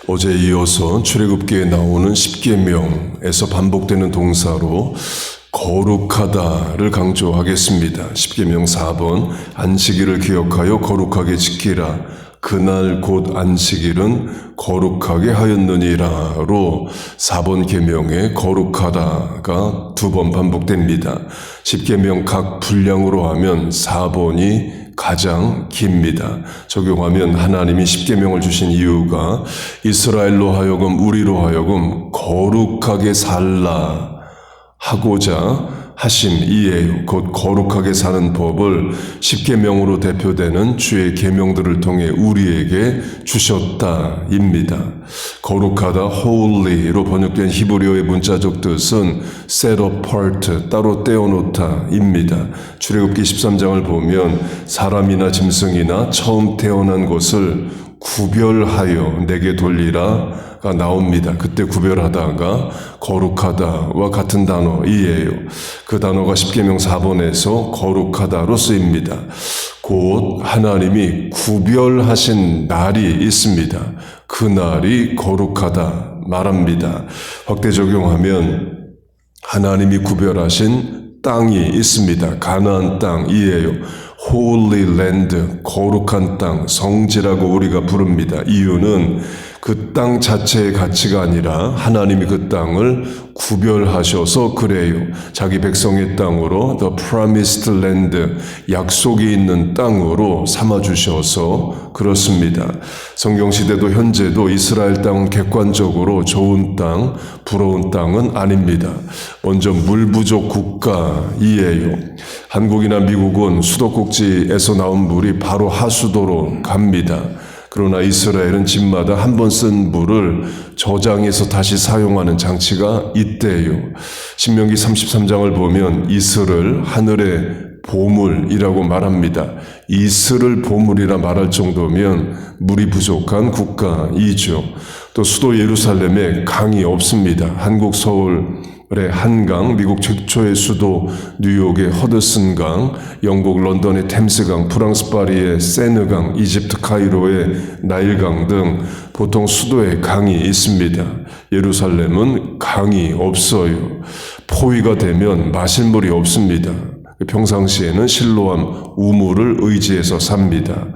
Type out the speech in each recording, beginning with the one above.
어제 이어서 출애굽기에 나오는 십계명에서 반복되는 동사로 거룩하다를 강조하겠습니다. 십계명 4번 안식일을 기억하여 거룩하게 지키라. 그날 곧 안식일은 거룩하게 하였느니라로 4번 계명에 거룩하다가 2번 반복됩니다. 십계명 각 분량으로 하면 4번이 가장 깁니다. 적용하면 하나님이 십계명을 주신 이유가 이스라엘로 하여금 우리로 하여금 거룩하게 살라 하고자 하심이에요. 곧 거룩하게 사는 법을 십계명으로 대표되는 주의 계명들을 통해 우리에게 주셨다입니다. 거룩하다 holy로 번역된 히브리어의 문자적 뜻은 set apart, 따로 떼어놓다입니다. 출애굽기 13장을 보면 사람이나 짐승이나 처음 태어난 것을 구별하여 내게 돌리라가 나옵니다. 그때 구별하다가 거룩하다와 같은 단어이에요. 그 단어가 십계명 4번에서 거룩하다로 쓰입니다. 곧 하나님이 구별하신 날이 있습니다. 그 날이 거룩하다 말합니다. 확대 적용하면 하나님이 구별하신 땅이 있습니다. 가나안 땅이에요. Holy Land, 거룩한 땅, 성지라고 우리가 부릅니다. 이유는 그 땅 자체의 가치가 아니라 하나님이 그 땅을 구별하셔서 그래요. 자기 백성의 땅으로 The Promised Land, 약속이 있는 땅으로 삼아주셔서 그렇습니다. 성경시대도 현재도 이스라엘 땅은 객관적으로 좋은 땅, 부러운 땅은 아닙니다. 먼저 물부족 국가이에요. 한국이나 미국은 수도꼭지에서 나온 물이 바로 하수도로 갑니다. 그러나 이스라엘은 집마다 한 번 쓴 물을 저장해서 다시 사용하는 장치가 있대요. 신명기 33장을 보면 이슬을 하늘의 보물이라고 말합니다. 이슬을 보물이라 말할 정도면 물이 부족한 국가이죠. 또 수도 예루살렘에 강이 없습니다. 한국 서울의 한강, 미국 최초의 수도 뉴욕의 허드슨강, 영국 런던의 템스강, 프랑스 파리의 세느강, 이집트 카이로의 나일강 등 보통 수도에 강이 있습니다. 예루살렘은 강이 없어요. 포위가 되면 마실 물이 없습니다. 평상시에는 실로암 우물을 의지해서 삽니다.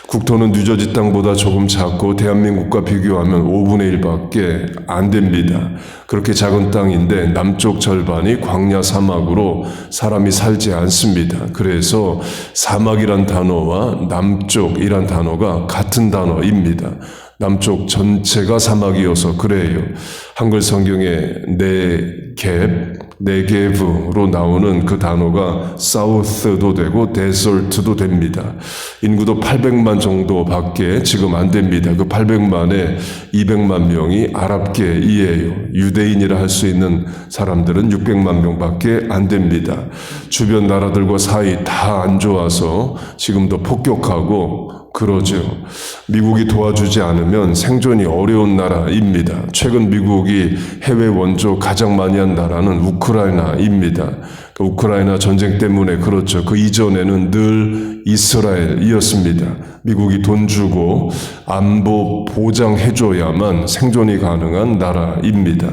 국토는 뉴저지 땅보다 조금 작고 대한민국과 비교하면 5분의 1밖에 안 됩니다. 그렇게 작은 땅인데 남쪽 절반이 광야 사막으로 사람이 살지 않습니다. 그래서 사막이란 단어와 남쪽이란 단어가 같은 단어입니다. 남쪽 전체가 사막이어서 그래요. 한글 성경에 네게브로 나오는 그 단어가 사우스도 되고 데설트도 됩니다. 인구도 800만 정도밖에 지금 안 됩니다. 그 800만에 200만 명이 아랍계이에요. 유대인이라 할 수 있는 사람들은 600만 명밖에 안 됩니다. 주변 나라들과 사이 다 안 좋아서 지금도 폭격하고 그러죠. 미국이 도와주지 않으면 생존이 어려운 나라입니다. 최근 미국이 해외 원조 가장 많이 한 나라는 우크라이나입니다. 우크라이나 전쟁 때문에 그렇죠. 그 이전에는 늘 이스라엘이었습니다. 미국이 돈 주고 안보 보장해줘야만 생존이 가능한 나라입니다.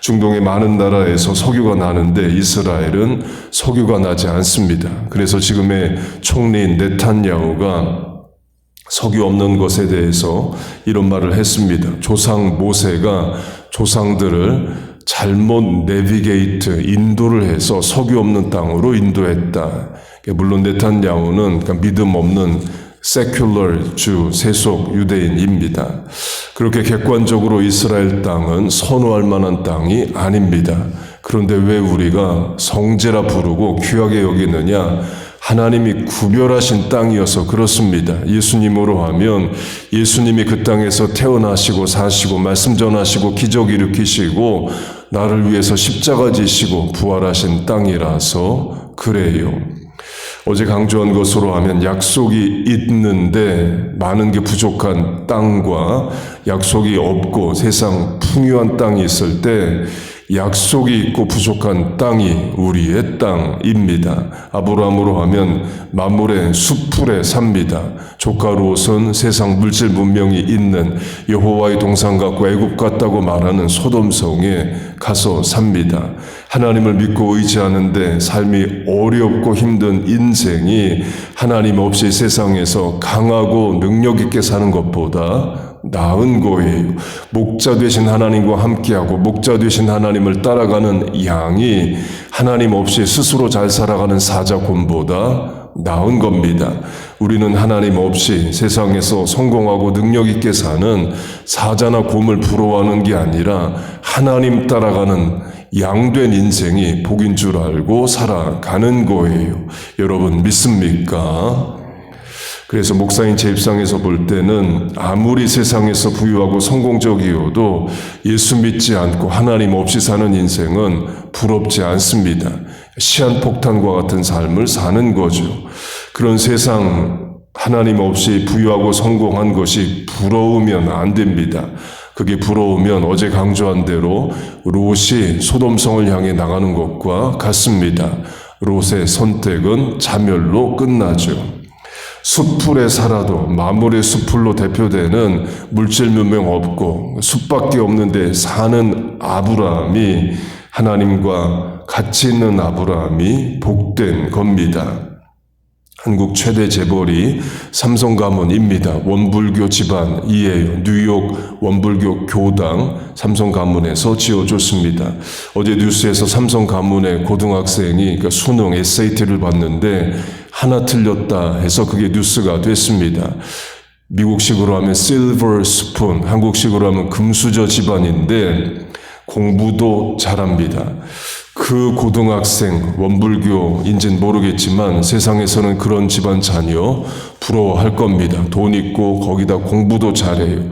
중동의 많은 나라에서 석유가 나는데 이스라엘은 석유가 나지 않습니다. 그래서 지금의 총리인 네탄야후가 석유 없는 것에 대해서 이런 말을 했습니다. 조상 모세가 조상들을 잘못 내비게이트, 인도를 해서 석유 없는 땅으로 인도했다. 물론 네탄야후는 믿음 없는 세큘러 주, 세속 유대인입니다. 그렇게 객관적으로 이스라엘 땅은 선호할 만한 땅이 아닙니다. 그런데 왜 우리가 성지라 부르고 귀하게 여기느냐? 하나님이 구별하신 땅이어서 그렇습니다. 예수님으로 하면 예수님이 그 땅에서 태어나시고 사시고 말씀 전하시고 기적 일으키시고 나를 위해서 십자가 지시고 부활하신 땅이라서 그래요. 어제 강조한 것으로 하면 약속이 있는데 많은 게 부족한 땅과 약속이 없고 세상 풍요한 땅이 있을 때 약속이 있고 부족한 땅이 우리의 땅입니다. 아브라함으로 하면 만물의 숲풀에 삽니다. 조카 롯은 세상 물질 문명이 있는 여호와의 동산 같고 애굽 같다고 말하는 소돔성에 가서 삽니다. 하나님을 믿고 의지하는데 삶이 어렵고 힘든 인생이 하나님 없이 세상에서 강하고 능력 있게 사는 것보다 나은 거예요. 목자 되신 하나님과 함께하고 목자 되신 하나님을 따라가는 양이 하나님 없이 스스로 잘 살아가는 사자곰보다 나은 겁니다. 우리는 하나님 없이 세상에서 성공하고 능력 있게 사는 사자나 곰을 부러워하는 게 아니라 하나님 따라가는 양된 인생이 복인 줄 알고 살아가는 거예요. 여러분 믿습니까? 그래서 목사님 제 입장에서 볼 때는 아무리 세상에서 부유하고 성공적이어도 예수 믿지 않고 하나님 없이 사는 인생은 부럽지 않습니다. 시한폭탄과 같은 삶을 사는 거죠. 그런 세상 하나님 없이 부유하고 성공한 것이 부러우면 안 됩니다. 그게 부러우면 어제 강조한 대로 롯이 소돔성을 향해 나가는 것과 같습니다. 롯의 선택은 자멸로 끝나죠. 숲풀에 살아도 만물의 숲풀로 대표되는 물질 문명 없고 숲밖에 없는데 사는 아브라함이 하나님과 같이 있는 아브라함이 복된 겁니다. 한국 최대 재벌이 삼성 가문입니다. 원불교 집안이에요. 뉴욕 원불교 교당 삼성 가문에서 지어줬습니다. 어제 뉴스에서 삼성 가문의 고등학생이 그러니까 수능 SAT를 봤는데 하나 틀렸다 해서 그게 뉴스가 됐습니다. 미국식으로 하면 실버 스푼, 한국식으로 하면 금수저 집안인데 공부도 잘합니다. 그 고등학생, 원불교인지는 모르겠지만 세상에서는 그런 집안 자녀 부러워할 겁니다. 돈 있고 거기다 공부도 잘해요.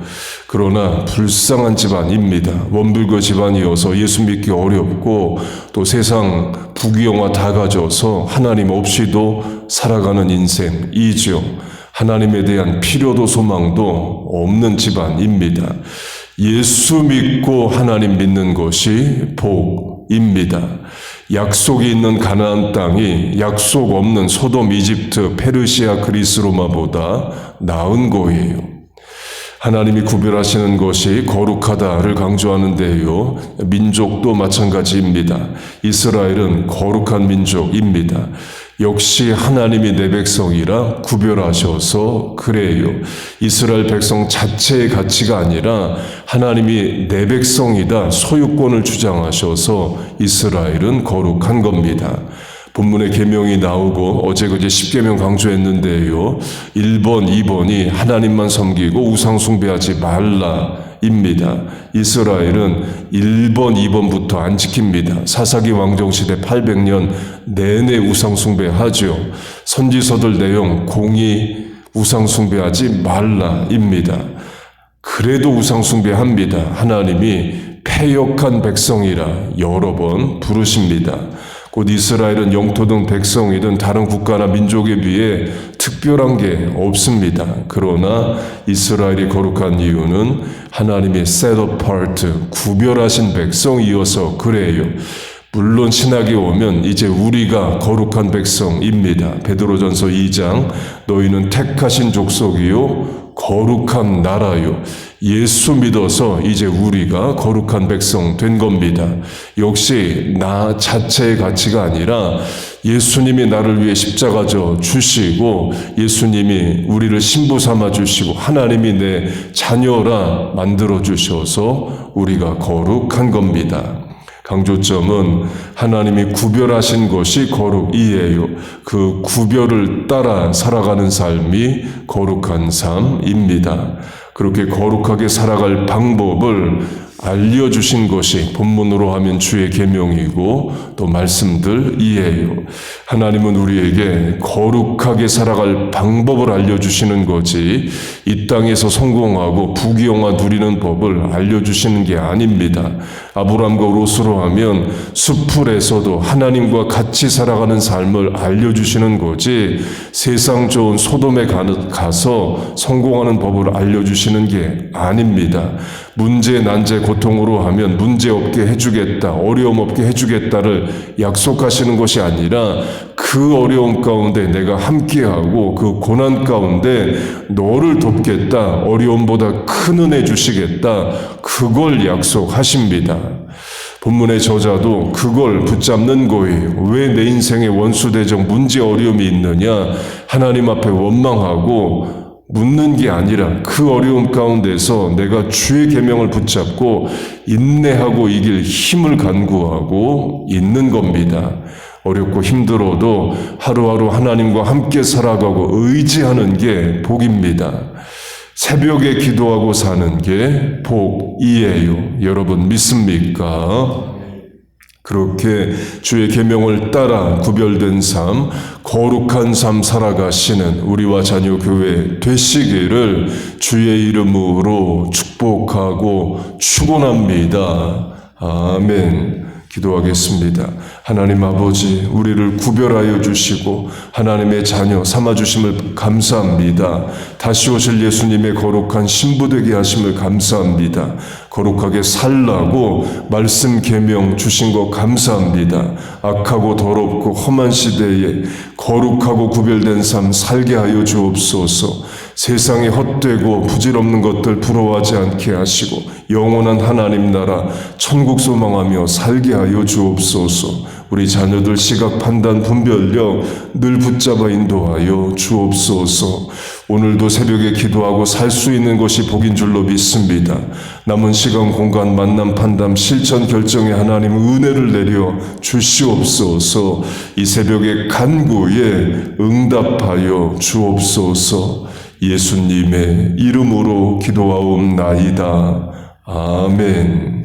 그러나 불쌍한 집안입니다. 원불교 집안이어서 예수 믿기 어렵고 또 세상 부귀영화 다 가져서 하나님 없이도 살아가는 인생이죠. 하나님에 대한 필요도 소망도 없는 집안입니다. 예수 믿고 하나님 믿는 것이 복입니다. 약속이 있는 가나안 땅이 약속 없는 소돔, 이집트, 페르시아, 그리스, 로마보다 나은 거예요. 하나님이 구별하시는 것이 거룩하다를 강조하는데요. 민족도 마찬가지입니다. 이스라엘은 거룩한 민족입니다. 역시 하나님이 내 백성이라 구별하셔서 그래요. 이스라엘 백성 자체의 가치가 아니라 하나님이 내 백성이다 소유권을 주장하셔서 이스라엘은 거룩한 겁니다. 본문에 계명이 나오고 어제 그제 10계명 강조했는데요. 1번, 2번이 하나님만 섬기고 우상 숭배하지 말라입니다. 이스라엘은 1번, 2번부터 안 지킵니다. 사사기 왕정시대 800년 내내 우상 숭배하죠. 선지서들 내용 공의 우상 숭배하지 말라입니다. 그래도 우상 숭배합니다. 하나님이 패역한 백성이라 여러 번 부르십니다. 곧 이스라엘은 영토든 백성이든 다른 국가나 민족에 비해 특별한 게 없습니다. 그러나 이스라엘이 거룩한 이유는 하나님의 set apart, 구별하신 백성이어서 그래요. 물론 신학에 오면 이제 우리가 거룩한 백성입니다. 베드로전서 2장 너희는 택하신 족속이요 거룩한 나라요. 예수 믿어서 이제 우리가 거룩한 백성 된 겁니다. 역시 나 자체의 가치가 아니라 예수님이 나를 위해 십자가 져 주시고 예수님이 우리를 신부 삼아 주시고 하나님이 내 자녀라 만들어 주셔서 우리가 거룩한 겁니다. 강조점은 하나님이 구별하신 것이 거룩이에요. 그 구별을 따라 살아가는 삶이 거룩한 삶입니다. 그렇게 거룩하게 살아갈 방법을 알려주신 것이 본문으로 하면 주의 계명이고 또 말씀들이에요. 하나님은 우리에게 거룩하게 살아갈 방법을 알려주시는 거지 이 땅에서 성공하고 부귀영화 누리는 법을 알려주시는 게 아닙니다. 아브라함과 롯으로 하면 숲풀에서도 하나님과 같이 살아가는 삶을 알려주시는 거지 세상 좋은 소돔에 가서 성공하는 법을 알려주시는 게 아닙니다. 문제, 난제, 보통으로 하면 문제없게 해주겠다, 어려움 없게 해주겠다를 약속하시는 것이 아니라 그 어려움 가운데 내가 함께하고 그 고난 가운데 너를 돕겠다, 어려움보다 큰 은혜 주시겠다, 그걸 약속하십니다. 본문의 저자도 그걸 붙잡는 거예요. 왜 내 인생에 원수대적 문제 어려움이 있느냐? 하나님 앞에 원망하고 묻는 게 아니라 그 어려움 가운데서 내가 주의 계명을 붙잡고 인내하고 이길 힘을 간구하고 있는 겁니다. 어렵고 힘들어도 하루하루 하나님과 함께 살아가고 의지하는 게 복입니다. 새벽에 기도하고 사는 게 복이에요. 여러분 믿습니까? 그렇게 주의 계명을 따라 구별된 삶, 거룩한 삶 살아가시는 우리와 자녀 교회 되시기를 주의 이름으로 축복하고 축원합니다. 아멘. 기도하겠습니다. 하나님 아버지, 우리를 구별하여 주시고 하나님의 자녀 삼아주심을 감사합니다. 다시 오실 예수님의 거룩한 신부 되게 하심을 감사합니다. 거룩하게 살라고 말씀 계명 주신 거 감사합니다. 악하고 더럽고 험한 시대에 거룩하고 구별된 삶 살게 하여 주옵소서. 세상에 헛되고 부질없는 것들 부러워하지 않게 하시고 영원한 하나님 나라 천국 소망하며 살게 하여 주옵소서. 우리 자녀들 시각 판단 분별력 늘 붙잡아 인도하여 주옵소서. 오늘도 새벽에 기도하고 살 수 있는 것이 복인 줄로 믿습니다. 남은 시간 공간 만남 판단 실천 결정에 하나님 은혜를 내려 주시옵소서. 이 새벽에 간구에 응답하여 주옵소서. 예수님의 이름으로 기도하옵나이다. 아멘.